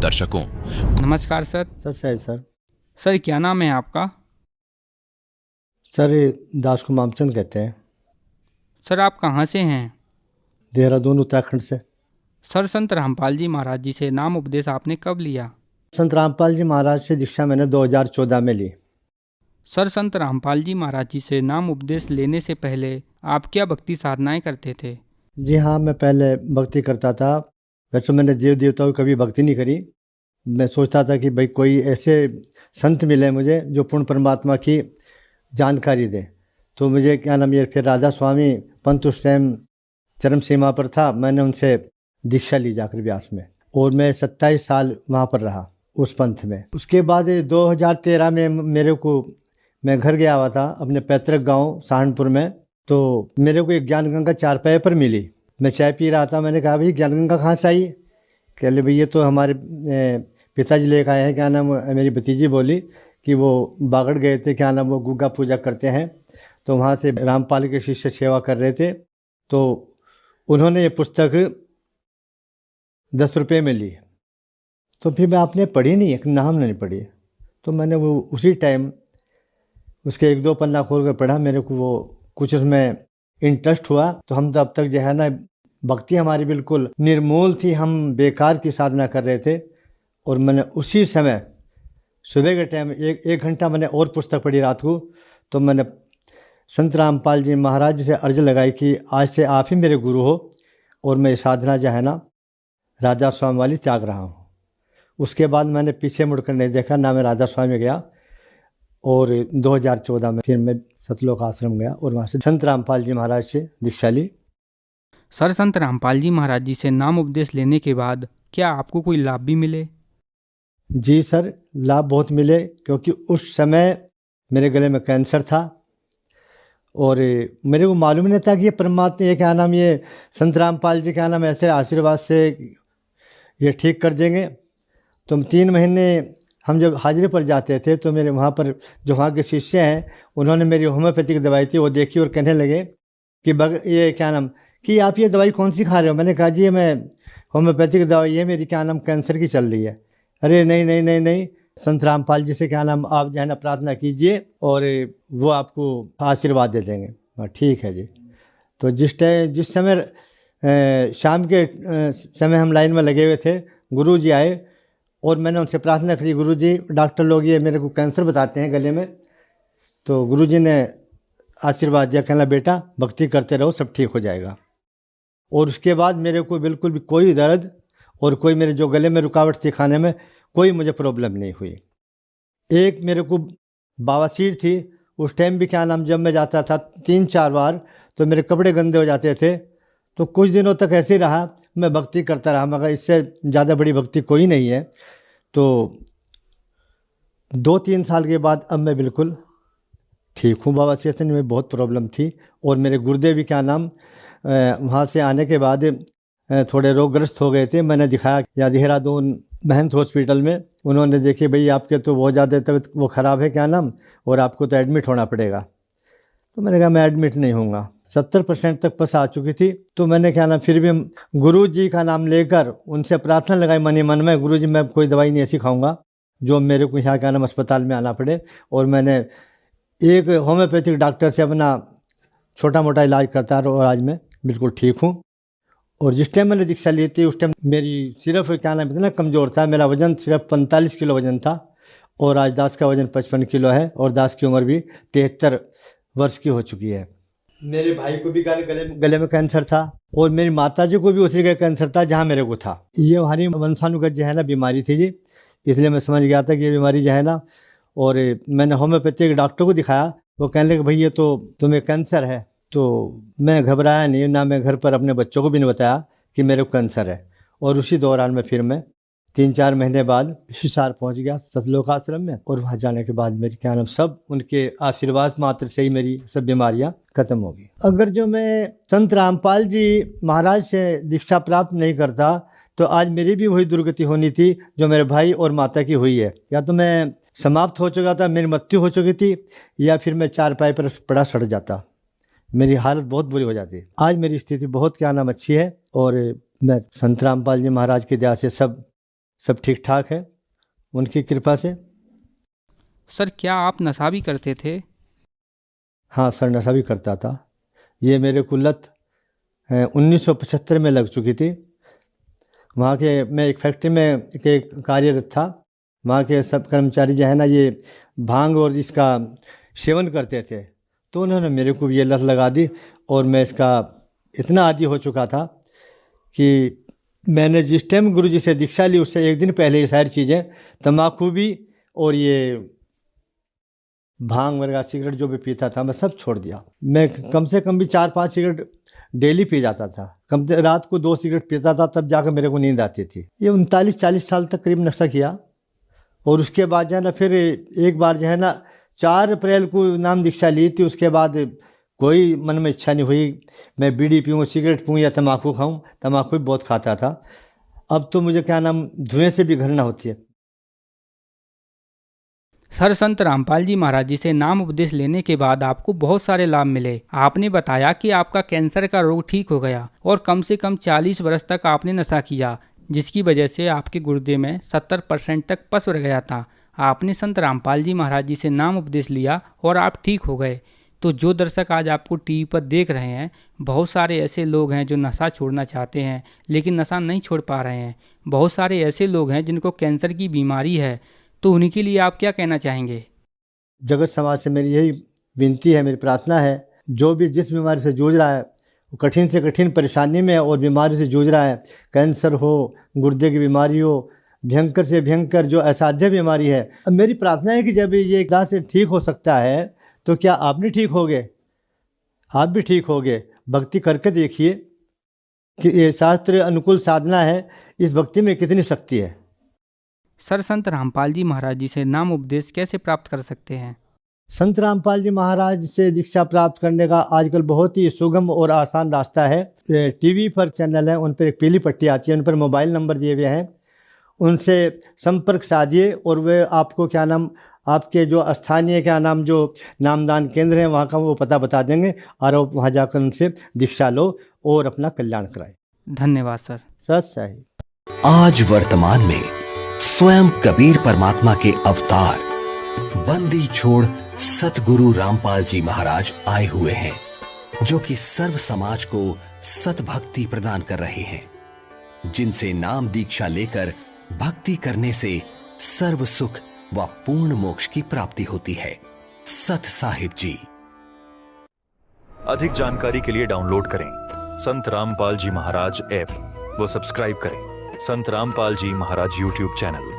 दर्शकों। नमस्कार सर। साहब सर। सर क्या नाम है आपका? सर दास को मामचंद कहते हैं। सर आप कहाँ से हैं? देहरादून उत्तराखंड से। सर संत रामपाल जी महाराज जी से नाम उपदेश आपने कब लिया? संत रामपाल जी महाराज से दीक्षा मैंने 2014 में ली। सर संत रामपाल जी महाराज जी से नाम उपदेश लेने से पहले आप क्या भक्ति साधनाएं करते थे? जी हाँ, मैं पहले भक्ति करता था। वैसे मैंने देव देवताओं की कभी भक्ति नहीं करी। मैं सोचता था कि भाई कोई ऐसे संत मिले मुझे जो पूर्ण परमात्मा की जानकारी दे। तो मुझे क्या नाम ये फिर राधा स्वामी पंत उस टाइम चरम सीमा पर था। मैंने उनसे दीक्षा ली जाकर व्यास में, और मैं 27 साल वहाँ पर रहा उस पंथ में। उसके बाद 2013 में मैं घर गया हुआ था अपने पैतृक गांव सहारनपुर में। तो मेरे को एक ज्ञान गंगा चारपाई पर मिली। मैं चाय पी रहा था, मैंने कहा भाई ज्ञान गंगा कहाँ से आई? कह ले भाई ये तो हमारे पिताजी लेकर आए हैं। क्या नाम, मेरी भतीजी बोली कि वो बागड़ गए थे, क्या नाम वो गुग्गा पूजा करते हैं, तो वहाँ से रामपाल के शिष्य सेवा कर रहे थे। तो उन्होंने ये पुस्तक 10 रुपये में ली। तो फिर मैं आपने पढ़ी नहीं, एक नाम नहीं पढ़ी। तो मैंने वो उसी टाइम उसके 1-2 पन्ना खोल कर पढ़ा। मेरे को वो कुछ उसमें इंटरेस्ट हुआ। तो हम तो अब तक जो है ना भक्ति हमारी बिल्कुल निर्मूल थी, हम बेकार की साधना कर रहे थे। और मैंने उसी समय सुबह के टाइम एक घंटा मैंने और पुस्तक पढ़ी रात को। तो मैंने संत रामपाल जी महाराज जी से अर्ज लगाई कि आज से आप ही मेरे गुरु हो, और मैं साधना जो है ना राधा स्वामी वाली त्याग रहा हूँ। उसके बाद मैंने पीछे मुड़कर नहीं देखा, ना मैं राधा स्वामी में गया। और 2014 में फिर मैं सतलोक आश्रम गया और वहाँ से संत रामपाल जी महाराज से दीक्षा ली। सर संत रामपाल जी महाराज जी से नाम उपदेश लेने के बाद क्या आपको कोई लाभ भी मिले? जी सर, लाभ बहुत मिले, क्योंकि उस समय मेरे गले में कैंसर था और मेरे को मालूम नहीं था कि ये परमात्मा ये क्या नाम ये संत रामपाल जी क्या नाम ऐसे आशीर्वाद से ये ठीक कर देंगे। तो 3 महीने हम जब हाजिरी पर जाते थे तो मेरे वहाँ पर जो वहाँ के शिष्य हैं उन्होंने मेरी होम्योपैथिक दवाई थी वो देखी और कहने लगे कि ये क्या नाम कि आप ये दवाई कौन सी खा रहे हो? मैंने कहा जी ये मैं होम्योपैथिक दवाई है मेरी, क्या नाम कैंसर की चल रही है। अरे नहीं नहीं नहीं नहीं, संत रामपाल जी से क्या नाम आप जो है ना प्रार्थना कीजिए और वो आपको आशीर्वाद दे देंगे। ठीक है जी। तो जिस समय शाम के समय हम लाइन में लगे हुए थे, गुरु जी आए और मैंने उनसे प्रार्थना करी, गुरु जी डॉक्टर लोग ये मेरे को कैंसर बताते हैं गले में। तो गुरु जी ने आशीर्वाद दिया, कहना बेटा भक्ति करते रहो सब ठीक हो जाएगा। और उसके बाद मेरे को बिल्कुल भी कोई दर्द और कोई मेरे जो गले में रुकावट थी खाने में कोई मुझे प्रॉब्लम नहीं हुई। एक मेरे को बवासीर थी, उस टाइम भी क्या नाम जब मैं जाता था 3-4 बार तो मेरे कपड़े गंदे हो जाते थे। तो कुछ दिनों तक ऐसे ही रहा, मैं भक्ति करता रहा, मगर इससे ज़्यादा बड़ी भक्ति कोई नहीं है। तो 2-3 साल के बाद अब मैं बिल्कुल ठीक हूँ। बवासीर से में बहुत प्रॉब्लम थी और मेरे गुर्दे भी क्या नाम वहाँ से आने के बाद थोड़े रोगग्रस्त हो गए थे। मैंने दिखाया या देहरादून महंत हॉस्पिटल में, उन्होंने देखे भाई आपके तो बहुत ज़्यादा तबीयत वो ख़राब है क्या नाम और आपको तो एडमिट होना पड़ेगा। तो मैंने कहा मैं एडमिट नहीं होऊंगा। 70% तक पस आ चुकी थी। तो मैंने क्या नाम फिर भी गुरु जी का नाम लेकर उनसे प्रार्थना लगाई मन ही मन में, गुरु जी मैं कोई दवाई नहीं ऐसी खाऊंगा जो मेरे को यहाँ क्या नाम अस्पताल में आना पड़े। और मैंने एक होम्योपैथिक डॉक्टर से अपना छोटा मोटा इलाज करता रहा और आज मैं बिल्कुल ठीक हूँ। और जिस टाइम मैंने दीक्षा ली थी उस टाइम मेरी सिर्फ क्या नाम इतना कमज़ोर था, मेरा वज़न सिर्फ 45 किलो वज़न था और आज दास का वज़न 55 किलो है और दास की उम्र भी 73 वर्ष की हो चुकी है। मेरे भाई को भी गले में कैंसर था और मेरी माता जी को भी उसी का कैंसर था जहाँ मेरे को था। ये हमारी वंशानुगत जो है ना बीमारी थी जी, इसलिए मैं समझ गया था कि ये बीमारी जो है ना। और मैंने होम्योपैथिक डॉक्टर को दिखाया, वो कहने लगे भाई ये तो तुम्हें कैंसर है। तो मैं घबराया नहीं, ना मैं घर पर अपने बच्चों को भी नहीं बताया कि मेरे को कैंसर है। और उसी दौरान में फिर मैं 3-4 महीने बाद हिसार पहुंच गया सतलोक आश्रम में। और वहाँ जाने के बाद मेरी क्या नाम सब उनके आशीर्वाद मात्र से ही मेरी सब बीमारियाँ खत्म हो गई। अगर जो मैं संत रामपाल जी महाराज से दीक्षा प्राप्त नहीं करता तो आज मेरी भी वही दुर्गति होनी थी जो मेरे भाई और माता की हुई है। या तो मैं समाप्त हो चुका था, मेरी मृत्यु हो चुकी थी, या फिर मैं चारपाई पर पड़ा सड़ जाता, मेरी हालत बहुत बुरी हो जाती। आज मेरी स्थिति बहुत क्या नाम अच्छी है और मैं संत रामपाल जी महाराज की दया से सब सब ठीक ठाक है उनकी कृपा से। सर, क्या आप नशा भी करते थे? हाँ सर, नशा भी करता था। ये मेरे को लत 1975 में लग चुकी थी। वहाँ के मैं एक फैक्ट्री में के कार्यरत था। वहाँ के सब कर्मचारी जो है ना, ये भांग और इसका सेवन करते थे, तो उन्होंने मेरे को भी ये लत लगा दी और मैं इसका इतना आदी हो चुका था कि मैंने जिस टाइम गुरु जी से दीक्षा ली उससे एक दिन पहले ये सारी चीज़ें, तम्बाकू भी और ये भांग वगैरह सिगरेट जो भी पीता था मैं सब छोड़ दिया। मैं कम से कम भी 4-5 सिगरेट डेली पी जाता था। कम से रात को 2 सिगरेट पीता था, तब जाकर मेरे को नींद आती थी। ये 39-40 साल तक करीब नशा किया। और उसके बाद जो है ना, फिर एक बार जो है ना 4 अप्रैल को नाम दीक्षा ली थी। उसके बाद कोई मन में इच्छा नहीं हुई मैं बीड़ी पीऊँ, सिगरेट पीऊँ या तम्बाकू खाऊँ। तम्बाकू भी बहुत खाता था। अब तो मुझे क्या नाम धुएं से भी घृणा होती है। सर, संत रामपाल जी महाराज जी से नाम उपदेश लेने के बाद आपको बहुत सारे लाभ मिले। आपने बताया कि आपका कैंसर का रोग ठीक हो गया और कम से कम 40 वर्ष तक आपने नशा किया, जिसकी वजह से आपके गुर्दे में 70% तक पस रह गया था। आपने संत रामपाल जी महाराज जी से नाम उपदेश लिया और आप ठीक हो गए। तो जो दर्शक आज आपको टीवी पर देख रहे हैं, बहुत सारे ऐसे लोग हैं जो नशा छोड़ना चाहते हैं लेकिन नशा नहीं छोड़ पा रहे हैं। बहुत सारे ऐसे लोग हैं जिनको कैंसर की बीमारी है, तो उन्हीं के लिए आप क्या कहना चाहेंगे? जगत समाज से मेरी यही विनती है, मेरी प्रार्थना है, जो भी जिस बीमारी से जूझ रहा है, वो कठिन से कठिन परेशानी में और बीमारी से जूझ रहा है, कैंसर हो, गुर्दे की बीमारी हो, भयंकर से भयंकर जो असाध्य बीमारी है, अब मेरी प्रार्थना है कि जब ये एकदम से ठीक हो सकता है तो क्या आप नहीं ठीक होगे? आप भी ठीक होगे। भक्ति करके देखिए कि ये शास्त्र अनुकूल साधना है, इस भक्ति में कितनी शक्ति है। सर, संत रामपाल जी महाराज जी से नाम उपदेश कैसे प्राप्त कर सकते हैं? संत रामपाल जी महाराज से दीक्षा प्राप्त करने का आजकल बहुत ही सुगम और आसान रास्ता है। टीवी पर चैनल है, उन पर एक पीली पट्टी आती है, उन पर मोबाइल नंबर दिए हुए हैं, उनसे संपर्क साधिए और वे आपको क्या नाम आपके जो स्थानीय क्या नाम जो नामदान केंद्र हैं वहाँ का वो पता बता देंगे और आप वहाँ जाकर उनसे दीक्षा लो और अपना कल्याण कराए। धन्यवाद सर। सच सही। आज वर्तमान में स्वयं कबीर परमात्मा के अवतार बंदी छोड़ सतगुरु रामपाल जी महाराज आए हुए हैं, जो कि सर्व समाज को सतभक्ति प्रदान कर रहे हैं, जिनसे नाम दीक्षा लेकर भक्ति करने से सर्व सुख व पूर्ण मोक्ष की प्राप्ति होती है। सत साहिब जी। अधिक जानकारी के लिए डाउनलोड करें संत रामपाल जी महाराज ऐप व सब्सक्राइब करें संत रामपाल जी महाराज यूट्यूब चैनल।